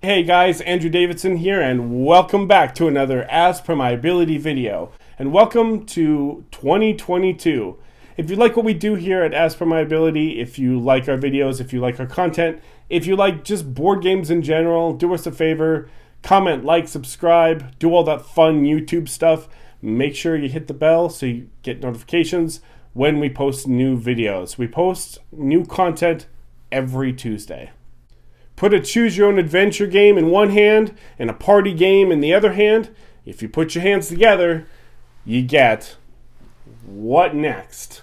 Hey guys, Andrew Davidson here, and welcome back to another As Per My Ability video. And welcome to 2022. If you like what we do here at As Per My Ability, if you like our videos, if you like our content, if you like just board games in general, do us a favor, comment, like, subscribe, do all that fun YouTube stuff. Make sure you hit the bell so you get notifications when we post new videos. We post new content every Tuesday. Put a choose your own adventure game in one hand and a party game in the other hand. If you put your hands together, you get What Next?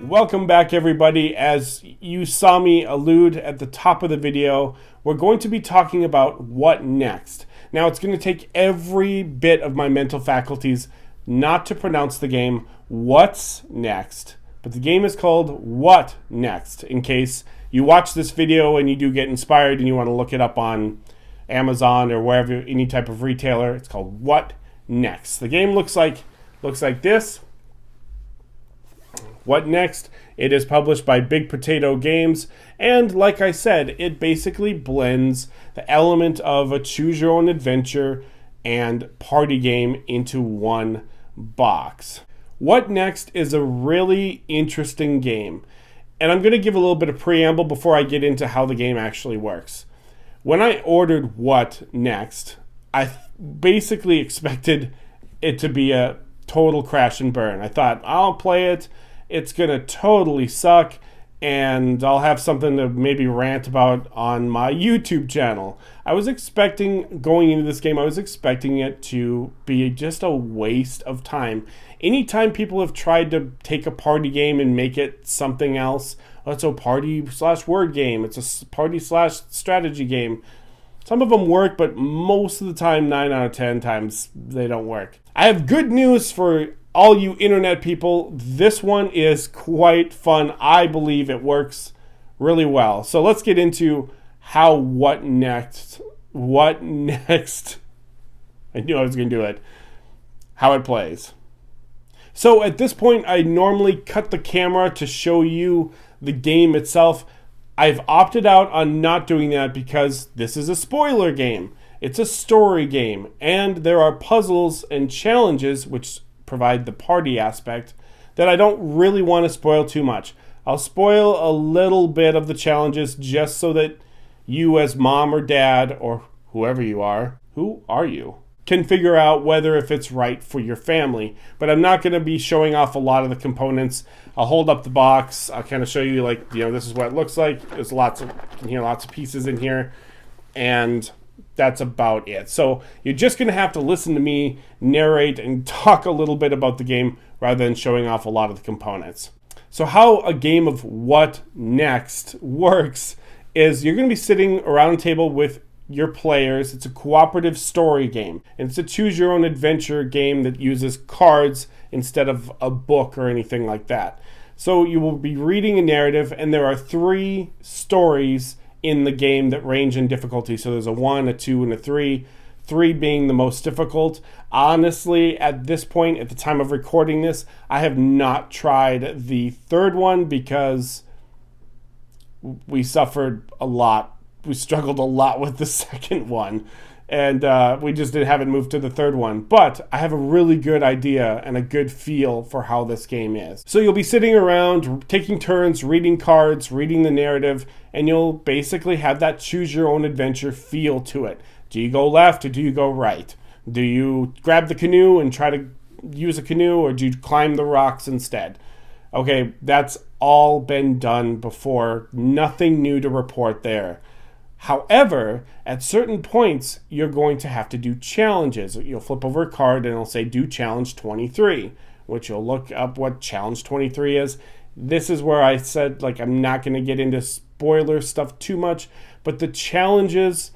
Welcome back, everybody. As you saw me allude at the top of the video, we're going to be talking about what next. Now, it's going to take every bit of my mental faculties not to pronounce the game What's Next, but the game is called What Next, in case you watch this video and you do get inspired and you want to look it up on Amazon or wherever, any type of retailer. It's called What Next. The game looks like this. What Next? It is published by Big Potato Games, and like I said, it basically blends the element of a choose your own adventure and party game into one box. What Next is a really interesting game, and I'm going to give a little bit of preamble before I get into how the game actually works. When I ordered What Next, I basically expected it to be a total crash and burn. I thought, I'll play it. It's going to totally suck, and I'll have something to maybe rant about on my YouTube channel. I was expecting, going into this game, I was expecting it to be just a waste of time. Anytime people have tried to take a party game and make it something else, it's a party/word game, it's a party/strategy game. Some of them work, but most of the time, 9 out of 10 times, they don't work. I have good news for all you internet people. This one is quite fun. I believe it works really well. So let's get into how What Next, I knew I was going to do it, how it plays. So at this point, I normally cut the camera to show you the game itself. I've opted out on not doing that because this is a spoiler game. It's a story game, and there are puzzles and challenges which provide the party aspect that I don't really want to spoil too much. I'll spoil a little bit of the challenges just so that you as mom or dad or whoever you are, who are you, can figure out whether if it's right for your family. But I'm not going to be showing off a lot of the components. I'll hold up the box. I'll kind of show you, like, this is what it looks like. There's lots of pieces in here, and that's about it. So you're just going to have to listen to me narrate and talk a little bit about the game rather than showing off a lot of the components. So how a game of What Next works is you're going to be sitting around a table with your players. It's a cooperative story game, and it's a choose your own adventure game that uses cards instead of a book or anything like that. So you will be reading a narrative, and there are 3 stories in the game that range in difficulty. So there's a 1, a 2, and a 3. 3 being the most difficult. Honestly, at this point, at the time of recording this, I have not tried the 3rd one because we suffered a lot. We struggled a lot with the 2nd one, and we just haven't moved to the 3rd one. But I have a really good idea and a good feel for how this game is. So you'll be sitting around, taking turns, reading cards, reading the narrative, and you'll basically have that choose your own adventure feel to it. Do you go left or do you go right? Do you grab the canoe and try to use a canoe, or do you climb the rocks instead? Okay, that's all been done before. Nothing new to report there. However, at certain points, you're going to have to do challenges. You'll flip over a card and it'll say do challenge 23, which you'll look up what challenge 23 is. This is where I said, like, I'm not going to get into spoiler stuff too much, but the challenges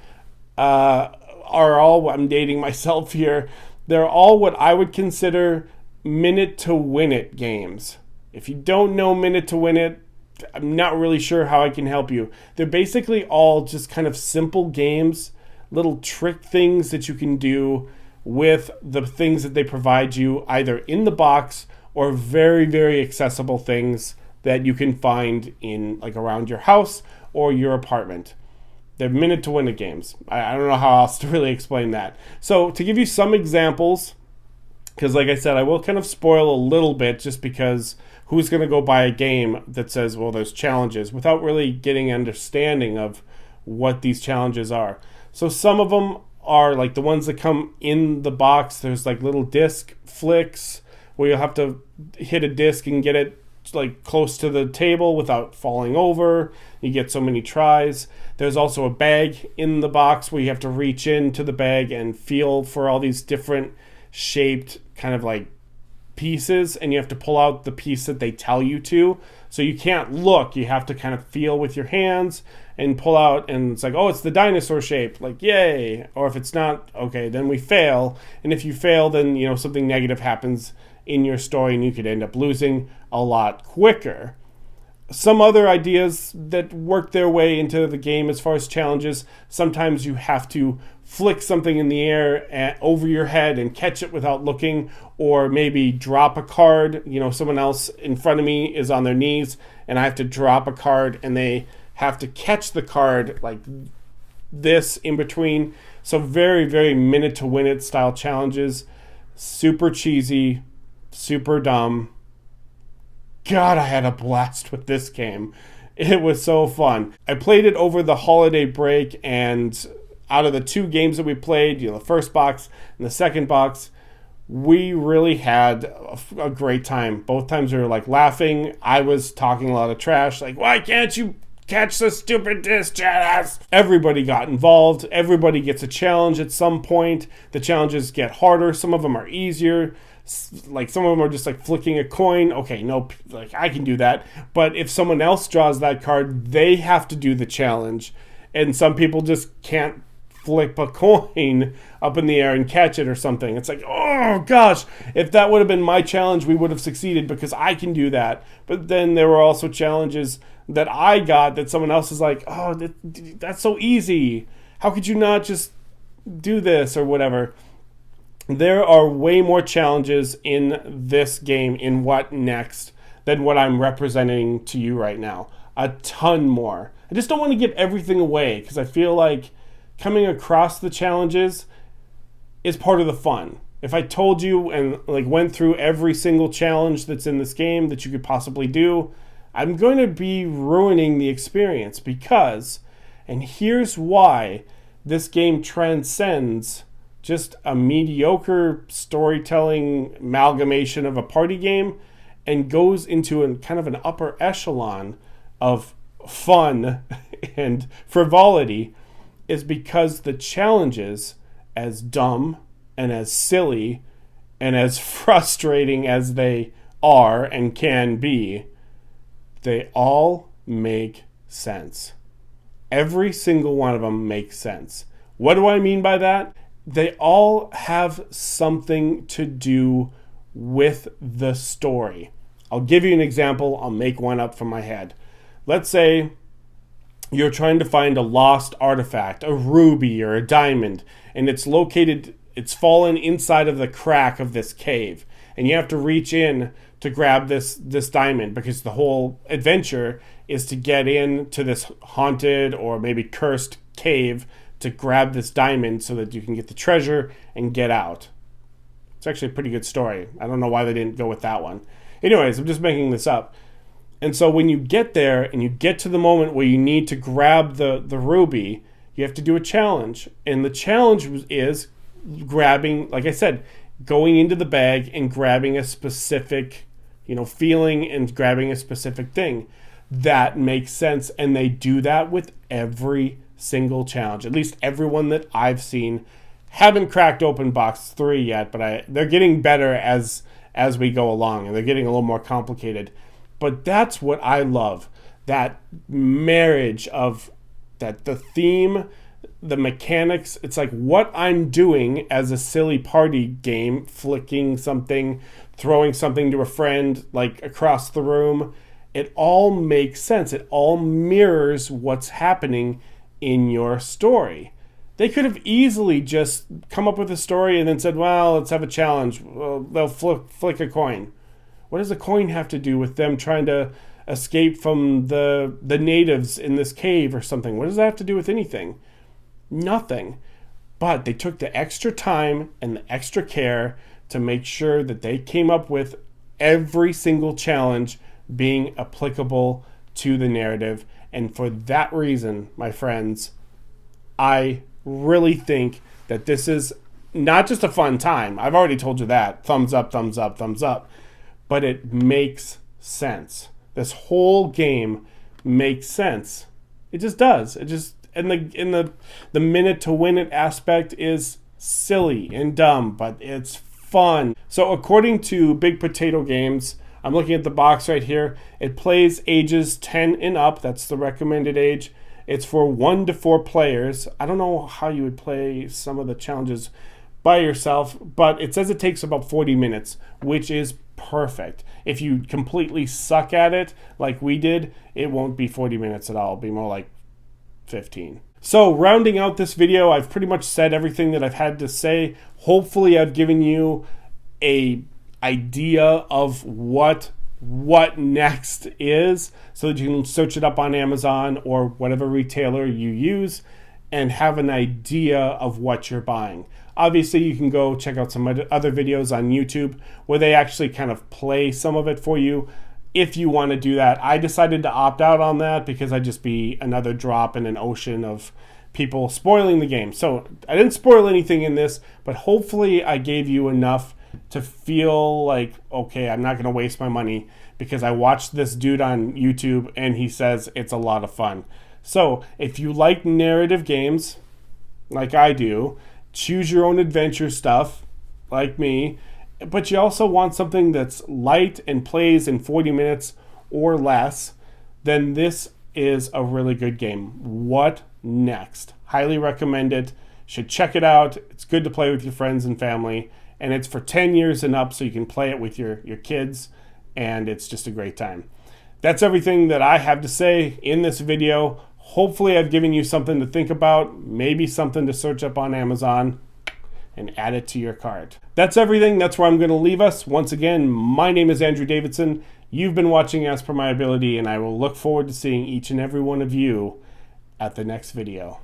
are all, I'm dating myself here, they're all what I would consider minute to win it games. If you don't know minute to win it, I'm not really sure how I can help you. They're basically all just kind of simple games, little trick things that you can do with the things that they provide you, either in the box or very, very accessible things that you can find in, like, around your house or your apartment. They're minute to win it games. I don't know how else to really explain that. So to give you some examples, because like I said, I will kind of spoil a little bit, just because who's going to go buy a game that says, well, there's challenges, without really getting an understanding of what these challenges are. So some of them are like the ones that come in the box. There's like little disc flicks where you'll have to hit a disc and get it like close to the table without falling over. You get so many tries. There's also a bag in the box where you have to reach into the bag and feel for all these different shaped kind of like pieces, and you have to pull out the piece that they tell you to. So you can't look, you have to kind of feel with your hands and pull out, and it's like, oh, it's the dinosaur shape, like, yay. Or if it's not, okay, then we fail. And if you fail, then, you know, something negative happens in your story and you could end up losing a lot quicker. Some other ideas that work their way into the game as far as challenges, sometimes you have to flick something in the air over your head and catch it without looking, or maybe drop a card. You know, someone else in front of me is on their knees and I have to drop a card and they have to catch the card like this in between. So very, very minute to win it style challenges. Super cheesy, super dumb. God, I had a blast with this game. It was so fun. I played it over the holiday break, and out of the two games that we played, you know, the first box and the second box, we really had a great time. Both times we were like laughing. I was talking a lot of trash, like, why can't you catch the stupid disc, jackass? Everybody got involved. Everybody gets a challenge at some point. The challenges get harder. Some of them are easier. Like, some of them are just like flicking a coin. Okay, no, like, I can do that. But if someone else draws that card, they have to do the challenge. And some people just can't flip a coin up in the air and catch it or something. It's like, oh gosh, if that would have been my challenge, we would have succeeded because I can do that. But then there were also challenges that I got that someone else is like, oh, that's so easy. How could you not just do this or whatever? There are way more challenges in this game, in What Next, than what I'm representing to you right now. A ton more. I just don't want to give everything away because I feel like coming across the challenges is part of the fun. If I told you and like went through every single challenge that's in this game that you could possibly do, I'm going to be ruining the experience because, and here's why, this game transcends just a mediocre storytelling amalgamation of a party game and goes into a kind of an upper echelon of fun and frivolity, is because the challenges, as dumb and as silly and as frustrating as they are and can be, they all make sense. Every single one of them makes sense. What do I mean by that? They all have something to do with the story. I'll give you an example. I'll make one up from my head. Let's say you're trying to find a lost artifact, a ruby or a diamond, and it's fallen inside of the crack of this cave. And you have to reach in to grab this diamond because the whole adventure is to get into this haunted or maybe cursed cave to grab this diamond so that you can get the treasure and get out. It's actually a pretty good story. I don't know why they didn't go with that one. Anyways, I'm just making this up. And so when you get there and you get to the moment where you need to grab the ruby, you have to do a challenge. And the challenge is grabbing, like I said, going into the bag and grabbing a specific, feeling and grabbing a specific thing. That makes sense. And they do that with every single challenge. At least everyone that I've seen. Haven't cracked open box 3 yet, but they're getting better as we go along, and they're getting a little more complicated. But that's what I love. That marriage of that the theme, the mechanics, it's like what I'm doing as a silly party game, flicking something, throwing something to a friend like across the room. It all makes sense. It all mirrors what's happening in your story. They could have easily just come up with a story and then said, well, let's have a challenge. Well, they'll flick a coin. What does a coin have to do with them trying to escape from the natives in this cave or something? What does that have to do with anything? Nothing. But they took the extra time and the extra care to make sure that they came up with every single challenge being applicable to the narrative. And for that reason, my friends, I really think that this is not just a fun time. I've already told you that. Thumbs up, thumbs up, thumbs up. But it makes sense. This whole game makes sense. It just does. It just, and the minute to win it aspect is silly and dumb, but it's fun. So according to Big Potato Games, I'm looking at the box right here. It plays ages 10 and up. That's the recommended age. It's for 1 to 4 players. I don't know how you would play some of the challenges by yourself, but it says it takes about 40 minutes, which is perfect. If you completely suck at it like we did, it won't be 40 minutes at all. It'll be more like 15. So rounding out this video, I've pretty much said everything that I've had to say. Hopefully I've given you a idea of what next is, so that you can search it up on Amazon or whatever retailer you use and have an idea of what you're buying. Obviously, you can go check out some other videos on YouTube where they actually kind of play some of it for you if you want to do that. I decided to opt out on that because I'd just be another drop in an ocean of people spoiling the game. So I didn't spoil anything in this, but hopefully I gave you enough to feel like, okay, I'm not going to waste my money because I watched this dude on YouTube and he says it's a lot of fun. So if you like narrative games like I do, choose your own adventure stuff like me, but you also want something that's light and plays in 40 minutes or less, then this is a really good game. What next? Highly recommend it. Should check it out. It's good to play with your friends and family, and it's for 10 years and up, so you can play it with your kids, and it's just a great time. That's everything that I have to say in this video. Hopefully I've given you something to think about, maybe something to search up on Amazon and add it to your cart. That's everything. That's where I'm going to leave us. Once again, my name is Andrew Davidson. You've been watching As Per My Ability, and I will look forward to seeing each and every one of you at the next video.